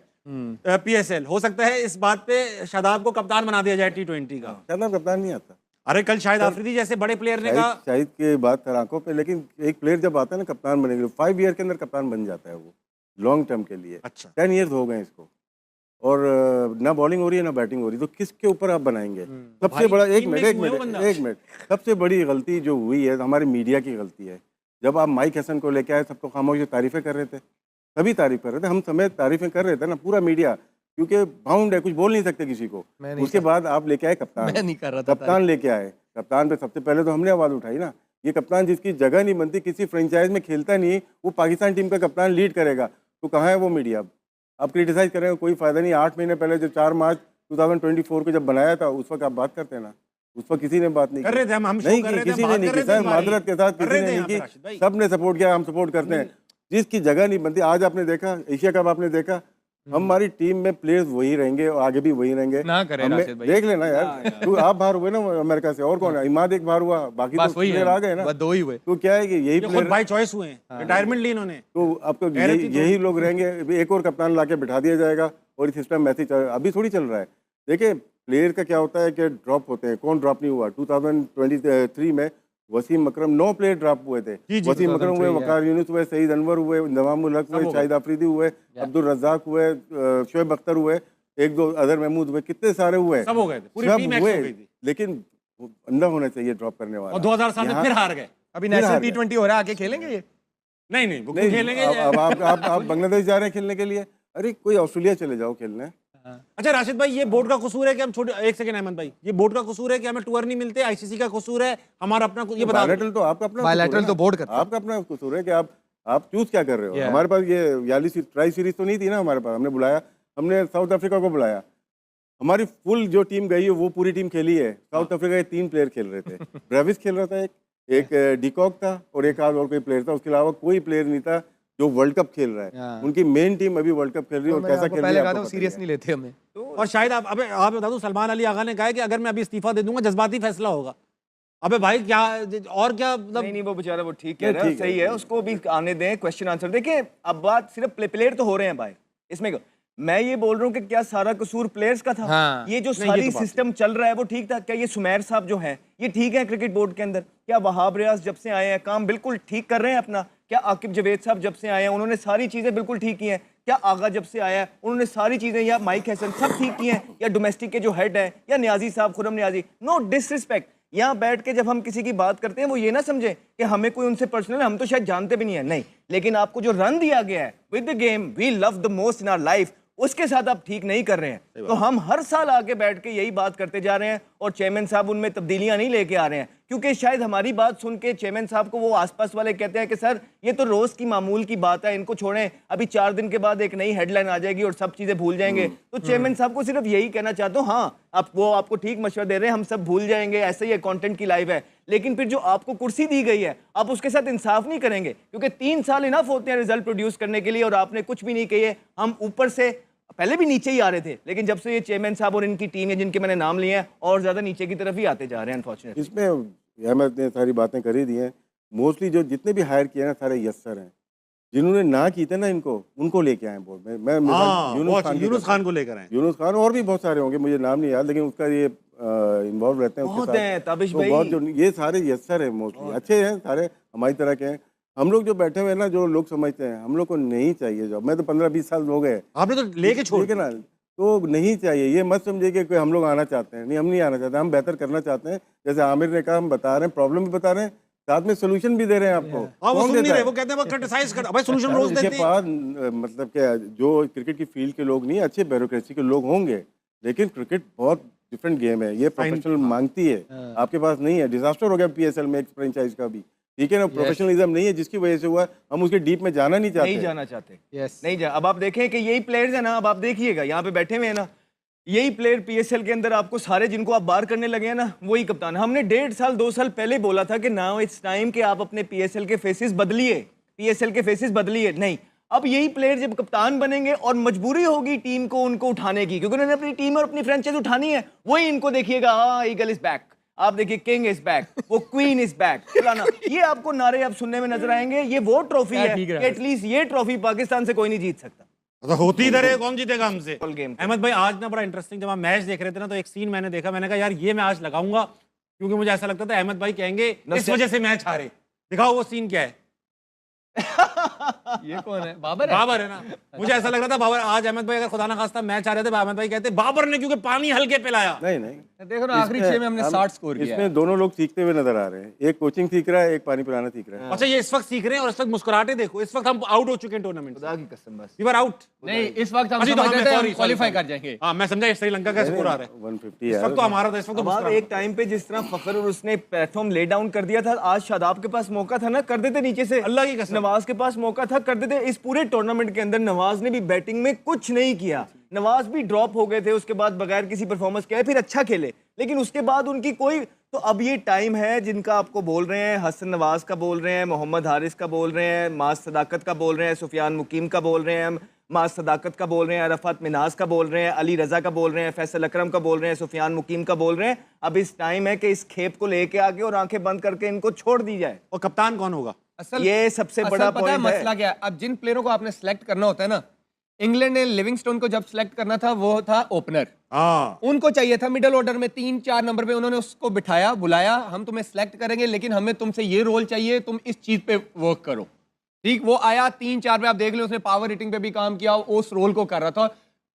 PSL, हो सकता है इस बात पे शादाब को कप्तान बना दिया जाए T20 का। शादाब कप्तान नहीं आता। अरे कल शाहिद आफरीदी जैसे बड़े प्लेयर ने कहा, शाहिद की बात कर आंखों पे, लेकिन एक प्लेयर जब आता है ना कप्तान बनेगा, 5 ईयर के अंदर कप्तान बन जाता है वो, लॉन्ग टर्म के लिए। अच्छा 10 ईयर्स हो गए इसको, और ना बॉलिंग हो रही है ना बैटिंग हो रही, तो किसके ऊपर आप बनाएंगे? सबसे बड़ा एक मिनट सबसे बड़ी गलती जो हुई है हमारे मीडिया की गलती है। जब आप माइक हसन को लेके आए, सबको खामोश तारीफें कर रहे थे, सभी तारीफ कर रहे थे, हम समेत तारीफें कर रहे थे ना, पूरा मीडिया, क्योंकि बाउंड है, कुछ बोल नहीं सकते किसी को। उसके बाद आप लेके आए कप्तान, मैं नहीं कर रहा था, कप्तान लेके आए, कप्तान पे सबसे पहले तो हमने आवाज़ उठाई ना, ये कप्तान जिसकी जगह नहीं बनती, किसी फ्रेंचाइज में खेलता नहीं, वो पाकिस्तान टीम का कप्तान लीड करेगा, तो कहाँ है वो मीडिया? आप क्रिटिसाइज कर रहे हो, कोई फायदा नहीं। 8 महीने पहले जो 4 मार्च 2024 को जब बनाया था, उस वक्त आप बात करते हैं ना, उस वक्त किसी ने बात नहीं कर रहे थे, हम नहीं की, किसी ने नहीं की सर, मादरत के साथ किसी ने नहीं की, सबने सपोर्ट किया, हम सपोर्ट करते हैं। जिसकी जगह नहीं बनती, आज आपने देखा एशिया कप, आपने देखा हमारी टीम में प्लेयर्स वही रहेंगे और आगे भी वही रहेंगे। ना करें राशिद भाई, देख लेना यार, तू आप बाहर हुए ना अमेरिका से, और कौन है? इमाद एक बार हुआ, बाकी तो प्लेयर आ गए ना, 2 ही हुए। तो क्या है कि यही प्लेयर बाय चॉइस हुए हैं, रिटायरमेंट ली इन्होंने, तो आपको यही लोग रहेंगे। एक और कप्तान लाके बिठा दिया जाएगा और इस सिस्टम मैसेज अभी थोड़ी चल रहा है। देखिए प्लेयर का क्या होता है कि ड्रॉप होते हैं, कौन ड्रॉप नहीं हुआ? 2023 में वसीम अकरम 9 प्लेयर ड्रॉप हुए थे। वसीम अकरम हुए, वकार यूनुस हुए, सईद अनवर हुए, नवामुल हक हुए, शाहिद आफरीदी हुए, अब्दुल रज्जाक हुए, शोएब अख्तर हुए, 1-2 अजहर महमूद हुए, कितने सारे हुए, सब हो गए थे, पूरी टीम हुए, हो गई थी। लेकिन अंदर होना चाहिए ड्रॉप करने वाला। और 2007 में फिर हार गए। अभी नेशनल T20 हो रहा है, आके खेलेंगे ये? नहीं वो खेलेंगे। अब आप बांग्लादेश जा रहे हैं खेलने के लिए, अरे कोई ऑस्ट्रेलिया चले जाओ खेलने। अच्छा राशिद भाई, ये बोर्ड का कसूर है कि हम छोटे, एक सेकंड अहमद भाई, ये बोर्ड का कसूर है कि हमें टूर नहीं मिलते? ICC का कसूर है, हमारा अपना, ये बता। बायलैटरल तो आपका अपना, बायलैटरल तो बोर्ड करता है, आपका अपना कसूर है कि आप चूज क्या कर रहे हो। हमारे पास ये याली ट्राई सीरीज तो नहीं थी ना हमारे पास, हमने बुलाया, हमने साउथ अफ्रीका को बुलाया, हमारी फुल जो टीम गई है वो पूरी टीम खेली है। साउथ अफ्रीका के 3 प्लेयर खेल रहे थे, ब्रेविस खेल रहा था एक, एक डिकॉक था और एक आध और कोई प्लेयर था, उसके अलावा कोई प्लेयर नहीं था जो वर्ल्ड कप खेल रहा है। उनकी मेन टीम अभी वर्ल्ड कप खेल रही है और कैसा खेल रही है आपको पता सीरियस ही नहीं लेते हमें। और शायद आप अबे आप बता दूं, सलमान अली आगा ने कहा है कि अगर मैं अभी इस्तीफा दे दूंगा जज्बाती फैसला होगा। अबे भाई क्या और क्या मतलब। नहीं वो बेचारा वो ठीक कह रहा है, सही है, उसको भी आने दें, क्वेश्चन आंसर। देखिए अब बात सिर्फ प्लेयर तो हो रहे हैं भाई इसमें, मैं ये बोल रहा हूँ कि क्या सारा कसूर प्लेयर्स का था? हाँ। ये जो सारी सिस्टम चल रहा है वो ठीक था क्या? ये सुमेर साहब जो हैं ये ठीक है क्रिकेट बोर्ड के अंदर? क्या वहाब रियाज जब से आए हैं काम बिल्कुल ठीक कर रहे हैं अपना? क्या आकिब जवेद साहब जब से आए हैं उन्होंने सारी चीजें बिल्कुल ठीक की हैं? क्या आगा जब से आया है उन्होंने सारी चीजें, या माइक हसन सब ठीक की हैं? या डोमेस्टिक के जो हेड है, या न्याजी साहब, खुरम न्याजी, नो डिसरिस्पेक्ट, यहाँ बैठ के जब हम किसी की बात करते हैं वो ये ना समझे कि हमें कोई उनसे पर्सनल, हम तो शायद जानते भी नहीं है, नहीं, लेकिन आपको जो रन दिया गया है with the game we love the most in our life, उसके साथ आप ठीक नहीं कर रहे हैं। तो हम हर साल आगे बैठ के यही बात करते जा रहे हैं और चेयरमैन साहब उनमें तब्दीलियां नहीं लेके आ रहे हैं, क्योंकि शायद हमारी बात सुन के चेयरमैन साहब को वो आसपास वाले कहते हैं कि सर ये तो रोज की मामूल की बात है, इनको छोड़ें, अभी 4 दिन के बाद एक नई हेडलाइन आ जाएगी और सब चीजें भूल जाएंगे। तो चेयरमैन साहब को सिर्फ यही कहना चाहता हूँ, हाँ आप वो आपको ठीक मशवरा दे रहे हैं, हम सब भूल जाएंगे, ऐसे ही है, कंटेंट की लाइव है, लेकिन फिर जो आपको कुर्सी दी गई है आप उसके साथ इंसाफ नहीं करेंगे, क्योंकि 3 साल इनफ होते हैं रिजल्ट प्रोड्यूस करने के लिए और आपने कुछ भी नहीं किए। हम ऊपर से पहले भी नीचे ही आ रहे थे, लेकिन जब से ये चेयरमैन साहब और इनकी टीम है जिनके मैंने नाम लिए हैं और ज्यादा नीचे की तरफ ही आते जा रहे हैं अनफॉर्चुनेटली। इसमें अहमद ने सारी बातें कर ही दी हैं। मोस्टली जो जितने भी हायर किए ना सारे यस्सर हैं, जिन्होंने ना की थे ना इनको, उनको लेके आए बोर्ड में। मैं यूनुस खान को लेकर आए, यूनुस खान और भी बहुत सारे होंगे, मुझे नाम नहीं याद, लेकिन उसका ये इन्वॉल्व रहते हैं बहुत उसके हैं, साथ। ताबिश तो भाई। बहुत जो ये सारे यस्सर हैं, मोस्टली अच्छे हैं, सारे हमारी तरह के हैं। हम लोग जो बैठे हुए हैं ना, जो लोग समझते हैं हम लोग को नहीं चाहिए जॉब। मैं तो 15-20 साल हो गए, आपने तो लेके छोड़ ठीक है ना, तो नहीं चाहिए। ये मत समझिए कि कोई हम लोग आना चाहते हैं, नहीं, हम नहीं आना चाहते, हम बेहतर करना चाहते हैं। जैसे आमिर ने कहा, हम बता रहे हैं, प्रॉब्लम भी बता रहे हैं, साथ में सोल्यूशन भी दे रहे हैं आपको। वो कौन सुन नहीं देता रहे, है? वो कहते हैं वो क्रिटिसाइज कर, भाई सोल्यूशन रोज इसके देते हैं। बाद मतलब क्या, जो क्रिकेट की फील्ड के लोग नहीं, अच्छे ब्यूरोक्रेसी के लोग होंगे, लेकिन क्रिकेट बहुत डिफरेंट गेम है, ये प्रोफेशनल मांगती है, आपके पास नहीं है। डिजास्टर हो गया पीएसएल में एक फ्रेंचाइज का भी, ठीक है ना, प्रोफेशनलिज्म नहीं है जिसकी वजह से हुआ। हम उसके डीप में जाना नहीं चाहते, नहीं जाना चाहते, नहीं जा। अब आप देखें कि यही प्लेयर्स है ना, अब आप देखिएगा यहाँ पे बैठे हुए हैं ना, यही प्लेयर पीएसएल के अंदर आपको सारे जिनको आप बाहर करने लगे हैं ना, वही कप्तान। हमने 1.5 साल 2 साल पहले बोला था कि नाउ इट्स टाइम कि आप अपने पीएसएल के फेसेस बदलिए, पीएसएल के फेसेस बदलिए। नहीं, अब यही प्लेयर जब कप्तान बनेंगे और मजबूरी होगी टीम को उनको उठाने की, क्योंकि उन्होंने अपनी टीम और अपनी फ्रेंचाइज उठानी है, वही इनको देखिएगा, हाँ ईगल इज बैक, आप देखिए किंग इज बैक, वो क्वीन इज बैक, फलाना, ये आपको नारे अब सुनने में नजर आएंगे। ये वो ट्रॉफी है कि एटलीस्ट ये ट्रॉफी पाकिस्तान से कोई नहीं जीत सकता। तो होती इधर है, कौन जीतेगा हमसे? गेम अहमद भाई आज ना बड़ा इंटरेस्टिंग, जब हम मैच देख रहे थे ना तो एक सीन मैंने देखा, मैंने कहा यार ये मैं आज लगाऊंगा, क्योंकि मुझे ऐसा लगता था अहमद भाई कहेंगे इस वजह से मैच हारे। दिखाओ वो सीन क्या है। ये कौन है? बाबर बाबर है ना, मुझे ऐसा लग रहा था बाबर आज अहमद भाई अगर खुदा ना खास्ता मैच आ रहे थे, अहमद भाई कहते बाबर ने क्योंकि पानी हल्के पिलाया। नहीं नहीं, देखो ना, आखिरी 6 में हमने 60 स्कोर किया। इसमें दोनों लोग सीखते हुए नजर आ रहे हैं, एक कोचिंग सीख रहा है, एक पानी पिलाना सीख रहा है। अच्छा ये इस वक्त सीख रहे हैं और इस वक्त मुस्कुराते देखो, इस वक्त हम आउट हो चुके हैं टूर्नामेंट, खुदा की कसम, बस वी वर आउट। नहीं, इस वक्त हम अजी तो समझ हमें रहे थे sorry, हम क्वालीफाई कर जाएंगे। हाँ मैं समझा श्रीलंका का स्कोर आ रहा है 150 इस वक्त तो हमारा था, इस वक्त तो अब आप मुस्कुरा। एक टाइम पे जिस तरह फखर और उसने प्लेटफॉर्म ले डाउन कर दिया था, आज शादाब के पास मौका था ना, कर देते नीचे से, अल्लाह की कसम। नवाज के पास मौका था, कर देते। इस पूरे टूर्नामेंट के अंदर नवाज ने भी बैटिंग में कुछ नहीं किया, नवाज भी ड्रॉप हो गए थे उसके बाद बगैर किसी परफॉर्मेंस के, फिर अच्छा खेले, लेकिन उसके बाद उनकी कोई। तो अब ये टाइम है जिनका आपको बोल रहे हैं, हसन नवाज का बोल रहे हैं, मोहम्मद हारिस का बोल रहे हैं, माज सदाकत का बोल रहे हैं, सुफियान मुकीम का बोल रहे हैं, माज सदाकत का बोल रहे हैं, अरफात मिनाज का बोल रहे हैं, अली रजा का बोल रहे हैं, फैसल अकरम का बोल रहे हैं, सुफियान मुकीम का बोल रहे हैं। अब इस टाइम है कि इस खेप को लेके आके और आंखें बंद करके इनको छोड़ दी जाए। और कप्तान कौन होगा? ये सबसे बड़ा पता है पॉइंट है। मसला क्या है? अब जिन प्लेयरों को आपने सेलेक्ट करना होता है ना, इंग्लैंड ने लिविंगस्टोन को जब सेलेक्ट करना था वो था ओपनर, हाँ उनको चाहिए था मिडिल ऑर्डर में 3-4 नंबर पे, उन्होंने उसको बिठाया, बुलाया, हम तुम्हें सेलेक्ट करेंगे लेकिन हमें तुमसे ये रोल चाहिए, तुम इस चीज पे वर्क करो। ठीक, वो आया 3-4 पे, आप देख लो उसने पावर हिटिंग पे भी काम किया, उस रोल को कर रहा था।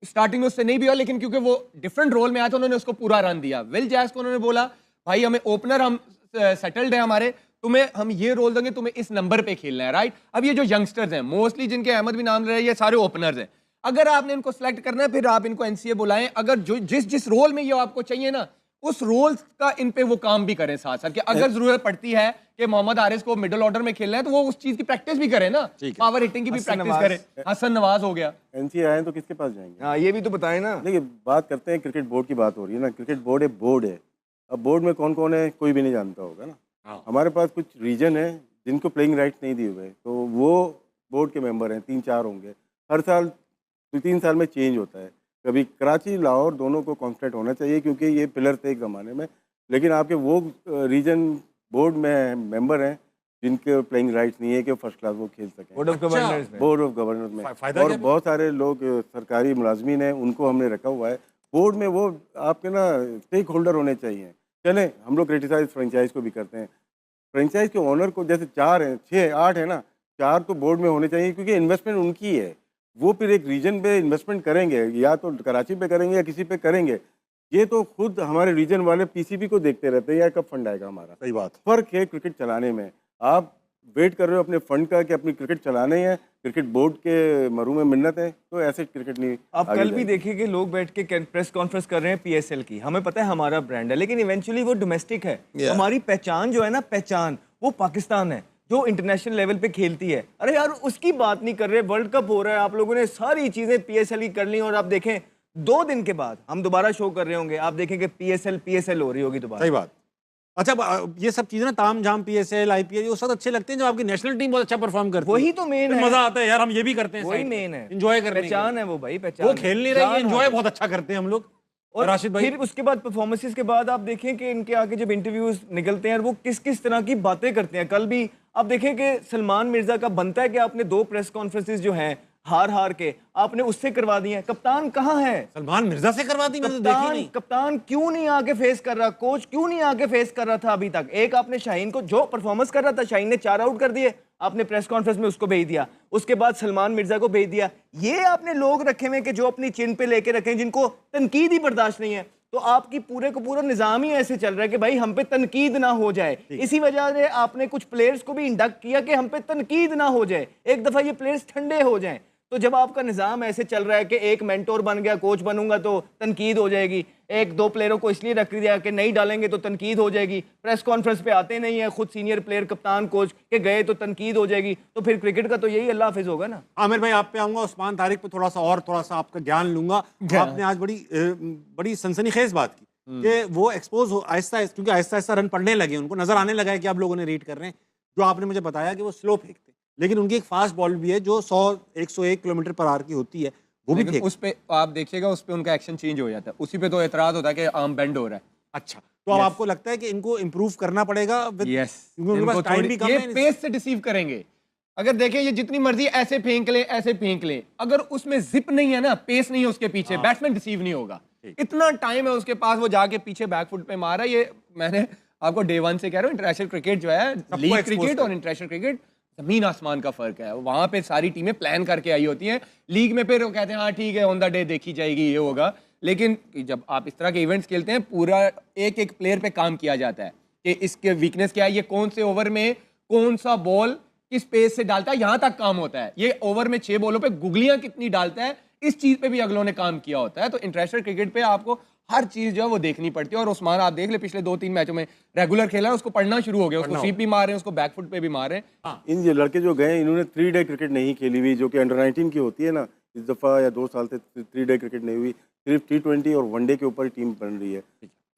स्टार्टिंग में उससे नहीं भी हुआ, लेकिन क्योंकि वो डिफरेंट रोल में आया था उन्होंने उसको पूरा रन दिया। विल जैक्स को उन्होंने बोला भाई हमें ओपनर, हम सेटल्ड है हमारे, तुम्हें हम ये रोल देंगे, तुम्हें इस नंबर पे खेलना है, राइट। अब ये जो यंगस्टर्स हैं मोस्टली जिनके अहमद भी नाम ले रहे हैं, ये सारे ओपनर्स हैं। अगर आपने इनको सेलेक्ट करना है फिर आप इनको एनसीए बुलाएं, अगर जो जिस रोल में ये आपको चाहिए ना, उस रोल का इन पे वो काम भी करें साथ साथ, कि अगर जरूरत पड़ती है कि मोहम्मद हारिस को मिडिल ऑर्डर में खेलना है तो वो उस चीज की प्रैक्टिस भी करे ना, पावर हिटिंग की भी प्रैक्टिस करे। हसन नवाज हो गया, एनसीए आए तो किसके पास जाएंगे? हाँ ये भी तो बताएं ना। देखिए बात करते हैं, क्रिकेट बोर्ड की बात हो रही है ना, क्रिकेट बोर्ड है, अब बोर्ड में कौन कौन है कोई भी नहीं जानता होगा ना, हाँ। हमारे पास कुछ रीजन है जिनको प्लेइंग राइट नहीं दिए हुए, तो वो बोर्ड के मेंबर हैं, 3-4 होंगे। हर साल 2-3 साल में चेंज होता है। कभी कराची लाहौर दोनों को कॉन्स्टेंट होना चाहिए क्योंकि ये पिलर थे एक ज़माने में, लेकिन आपके वो रीजन बोर्ड में मेंबर हैं जिनके प्लेइंग राइट्स नहीं है कि फर्स्ट क्लास वो खेल सकें बोर्ड ऑफ गवर्नर्स में। बोर्ड ऑफ गवर्नर्स में। फायदा और क्या? बहुत सारे लोग सरकारी मुलाजमीन हैं, उनको हमने रखा हुआ है बोर्ड में। वो आपके ना स्टेक होल्डर होने चाहिए। चलें, हम लोग क्रिटिसाइज फ्रेंचाइज को भी करते हैं, फ्रेंचाइज के ओनर को जैसे 4 हैं, 6, 8 है ना, 4 तो बोर्ड में होने चाहिए क्योंकि इन्वेस्टमेंट उनकी है। वो फिर एक रीजन पे इन्वेस्टमेंट करेंगे, या तो कराची पे करेंगे या किसी पे करेंगे। ये तो खुद हमारे रीजन वाले पीसीबी को देखते रहते हैं, या कब फंड आएगा हमारा। सही बात। फर्क है क्रिकेट चलाने में। आप वेट कर रहे हो अपने फंड का कि अपनी क्रिकेट चलाने हैं, क्रिकेट बोर्ड के मरू में मिन्नत है, तो ऐसे क्रिकेट नहीं। आप कल भी देखिए कि लोग बैठ के प्रेस कॉन्फ्रेंस कर रहे हैं पीएसएल की। हमें पता है हमारा ब्रांड है, लेकिन इवेंचुअली वो डोमेस्टिक है। हमारी पहचान जो है ना, पहचान वो पाकिस्तान है जो इंटरनेशनल लेवल पे खेलती है। अरे यार, उसकी बात नहीं कर रहे। वर्ल्ड कप हो रहा है, आप लोगों ने सारी चीजें पीएसएल की कर ली, और आप देखें 2 दिन के बाद हम दोबारा शो कर रहे होंगे, आप देखें कि पीएसएल हो रही होगी दोबारा। सही बात। अच्छा, ये सब चीजें ना ताम झाम पीएसएल आईपीएल वो सब अच्छे लगते हैं जब आपकी नेशनल टीम बहुत अच्छा परफॉर्म करती है। वही तो मेन है, मजा आता है यार, हम ये भी करते हैं, वही मेन है, एंजॉय करने पहचान है वो भाई, पहचान। वो खेल नहीं रही, एंजॉय बहुत अच्छा करते हैं हम लोग। और राशिद भाई, फिर उसके बाद परफॉर्मेंसेस के बाद आप देखें कि इनके आगे जब इंटरव्यूज निकलते हैं वो किस किस तरह की बातें करते हैं। कल भी आप देखें कि सलमान मिर्जा का बनता है कि आपने 2 प्रेस कॉन्फ्रेंसेस जो हैं हार के आपने उससे करवा दी हैं। कप्तान कहाँ है? सलमान मिर्जा से करवा दी, मैंने तो देखी नहीं। कप्तान क्यों नहीं आके फेस कर रहा? कोच क्यों नहीं आके फेस कर रहा था अभी तक? एक आपने शाहीन को, जो परफॉर्मेंस कर रहा था, शाहीन ने 4 आउट कर दिए, आपने प्रेस कॉन्फ्रेंस में उसको भेज दिया। उसके बाद सलमान मिर्जा को भेज दिया। ये आपने लोग रखे हुए कि जो अपनी चिन पे लेके रखे, जिनको तनकीद ही बर्दाश्त नहीं है। तो आपकी पूरे को पूरा निजाम ही ऐसे चल रहा है कि भाई हम पे तनकीद ना हो जाए। इसी वजह से आपने कुछ प्लेयर्स को भी इंडक्ट किया कि हम पे तनकीद ना हो जाए, एक दफा ये प्लेयर्स ठंडे हो जाएं। तो जब आपका निज़ाम ऐसे चल रहा है कि एक मेंटोर बन गया, कोच बनूंगा तो तनकीद हो जाएगी, 1-2 प्लेयरों को इसलिए रख दिया कि नहीं डालेंगे तो तनकीद हो जाएगी, प्रेस कॉन्फ्रेंस पे आते नहीं है, खुद सीनियर प्लेयर कप्तान कोच के गए तो तनकीद हो जाएगी, तो फिर क्रिकेट का तो यही अल्लाह हाफिज होगा ना। आमिर भाई, आप पे आऊंगा, उस्मान तारिक पे थोड़ा सा आपका ज्ञान लूंगा। आपने आज बड़ी सनसनीखेज बात की कि वो एक्सपोज हो आहिस्ता, क्योंकि आहिस्ता आहिस्ता रन पड़ने लगे, उनको नजर आने लगा है कि आप लोगों ने रीड कर रहे हैं। जो आपने मुझे बताया कि वो स्लो फेंकते, लेकिन उनकी एक फास्ट बॉल भी है जो 100-101 किलोमीटर पर आवर की होती है, वो भी उस पे आप देखिएगा, उस पे उनका एक्शन चेंज हो जाता है। उसी पे तो एतराज होता है कि आर्म बेंड हो रहा है। अच्छा, तो अब आपको लगता है कि इनको इम्प्रूव करना पड़ेगा? यस, क्योंकि उनके पास टाइम भी कम ये है। पेस से डिसीव करेंगे। अगर देखें, ये जितनी मर्जी ऐसे फेंक ले, ऐसे फेंक ले, अगर उसमें जिप नहीं है ना, पेस नहीं है उसके पीछे, बैट्समैन डिसीव नहीं होगा। इतना टाइम है उसके पास, वो जाके पीछे बैकफुट पे मारा। ये मैंने आपको डे 1 से कह रहा हूँ, इंटरनेशनल क्रिकेट जो है, लीग क्रिकेट और इंटरनेशनल क्रिकेट जमीन आसमान का फर्क है। वहां पे सारी टीमें प्लान करके आई होती हैं। लीग में फिर वो कहते हैं हाँ ठीक है, ऑन द डे देखी जाएगी, ये होगा। लेकिन जब आप इस तरह के इवेंट्स खेलते हैं, पूरा एक एक प्लेयर पे काम किया जाता है कि इसके वीकनेस क्या है, ये कौन से ओवर में कौन सा बॉल किस पेस से डालता है, यहाँ तक काम होता है। ये ओवर में 6 बॉलों पे गुगलियां कितनी डालता है, इस चीज पे भी अगलों ने काम किया होता है। तो इंटरनेशनल क्रिकेट पे आपको हर चीज जो है वो देखनी पड़ती है। और उस्मान आप देख ले, पिछले 2-3 मैचों में रेगुलर खेला है, उसको पढ़ना शुरू हो गया, उसको स्वीप भी मार रहे हैं, उसको बैकफुट पे भी मार रहे हैं। इन ये लड़के जो गए, इन्होंने 3 डे क्रिकेट नहीं खेली हुई, जो कि अंडर 19 की होती है ना। इस दफ़ा या 2 साल से 3 डे क्रिकेट नहीं हुई, सिर्फ T20 और 1 डे के ऊपर टीम बन रही है।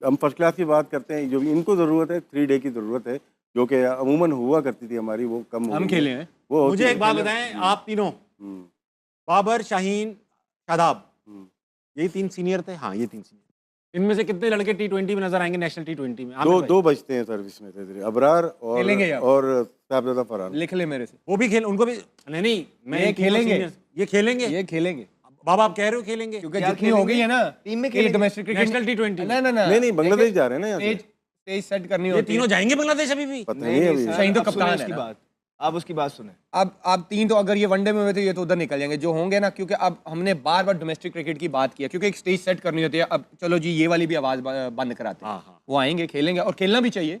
हम फर्स्ट क्लास की बात करते हैं, जो इनको ज़रूरत है 3 डे की ज़रूरत है, जो कि अमूमन हुआ करती थी हमारी, वो कम हम खेले हैं। वो मुझे एक बात बताएं, आप तीनों, बाबर, शाहीन, शादाब, यही 3 सीनियर थे। हाँ, ये 3 सीनियर। इनमें से कितने लड़के T20 में नजर आएंगे, नेशनल T20 में? दो बचते हैं सर्विस में थे, अबरार और साहबजादा फरहान। लिख ले मेरे से। वो भी खेल, उनको भी नहीं, मैं ये खेलेंगे, ये खेलेंगे, ये खेलेंगे। बाबा आप कह रहे हो खेलेंगे? क्योंकि जितनी हो गई है ना टीम में डोमेस्टिक क्रिकेट, नेशनल T20 नहीं, बांग्लादेश जा रहे हैं ना यहाँ से। स्टेज सेट करनी ये होती है। तीनों जाएंगे बांग्लादेश अभी भी? पता नहीं अभी। शाहीन तो कप्तान है ना। आप उसकी बात सुने। अब 3 तो अगर ये वनडे में हुए तो ये तो उधर निकल जाएंगे जो होंगे ना, क्योंकि अब हमने बार बार डोमेस्टिक क्रिकेट की बात किया, क्योंकि एक स्टेज सेट करनी होती है। अब चलो जी, ये वाली भी आवाज बंद कराते हैं। वो आएंगे, खेलेंगे, और खेलना भी चाहिए,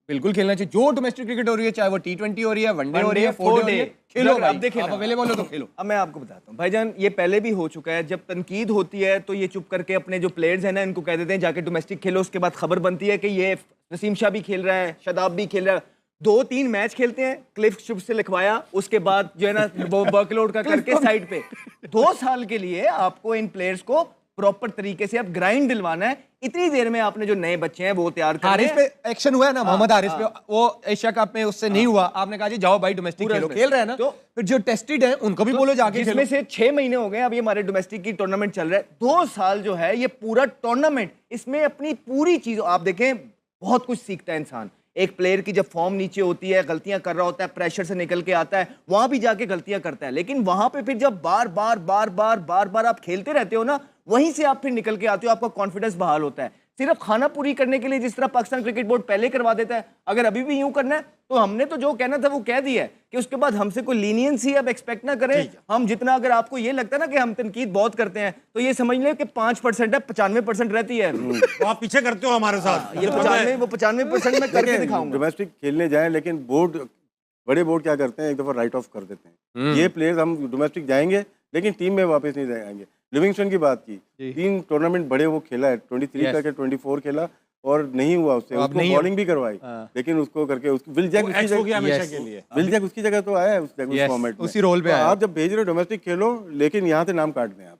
बिल्कुल खेलना चाहिए। जो डोमेस्टिक क्रिकेट हो रही है, चाहे वो T20 हो रही है, वनडे हो रही है, 4 डे, खेलो भाई। अब देखिए, आप अवेलेबल हो तो खेलो। अब मैं आपको बताता हूँ भाईजान, ये पहले भी हो चुका है। जब तनकीद होती है तो ये चुप करके अपने जो प्लेयर्स हैं ना, इनको कह देते हैं जाके डोमेस्टिक खेलो। उसके बाद खबर बनती है कि ये नसीम शाह भी खेल रहा है, शादाब भी खेल रहा है। 2-3 मैच खेलते हैं, क्लिफ शुभ से लिखवाया, उसके बाद जो है ना वो वर्कलोड का करके साइड पे 2 साल के लिए आपको इन प्लेयर्स को प्रॉपर तरीके से अब ग्राइंड दिलवाना है, इतनी देर में आपने जो नए बच्चे हैं वो तैयार कर हारिस पे एक्शन हुआ है ना, मोहम्मद हारिस पे, वो एशिया कप में उससे नहीं हुआ, आपने कहा जी जाओ भाई डोमेस्टिक खेलो, खेल रहे हैं ना, तो फिर जो टेस्टेड है उनको भी बोलो जाके खेलो। जिसमें से 6 महीने हो गए अभी हमारे डोमेस्टिक की टूर्नामेंट चल रहा है, 2 साल जो है ये पूरा टूर्नामेंट, इसमें अपनी पूरी चीज आप देखें, बहुत कुछ सीखता है इंसान। एक प्लेयर की जब फॉर्म नीचे होती है, गलतियां कर रहा होता है, प्रेशर से निकल के आता है, वहां भी जाके गलतियां करता है, लेकिन वहां पे फिर जब बार बार आप खेलते रहते हो ना, वहीं से आप फिर निकल के आते हो, आपका कॉन्फिडेंस बहाल होता है। सिर्फ खाना पूरी करने के लिए जिस तरह पाकिस्तान क्रिकेट बोर्ड पहले करवा देता है, अगर अभी भी यूं करना है तो हमने तो जो कहना था वो कह दिया है कि उसके बाद हमसे कोई लीनियंसी अब एक्सपेक्ट ना करें। हम जितना, अगर आपको ये लगता है ना कि हम तनकीद बहुत करते हैं, तो ये समझ लें कि 5% है, 95% रहती है। तो आप पीछे करते हो हमारे साथ, ये 95% में करके दिखाऊंगा। डोमेस्टिक खेलने जाएं, लेकिन बोर्ड, बड़े बोर्ड क्या करते हैं, एक दफा राइट ऑफ कर देते हैं। ये प्लेयर्स हम डोमेस्टिक जाएंगे लेकिन टीम में वापस नहीं जाएंगे। लिविंगस्टन की बात की, 3 टूर्नामेंट बड़े वो खेला है, 23 करके 24 खेला और नहीं हुआ उससे, उसको बॉलिंग भी करवाई, लेकिन उसको करके विल जैक उसकी जगह तो आया है उस फॉर्मेट में। उसी रोल पे आया। आप जब भेज रहे हो डोमेस्टिक खेलो, लेकिन यहाँ से नाम काट दें आप।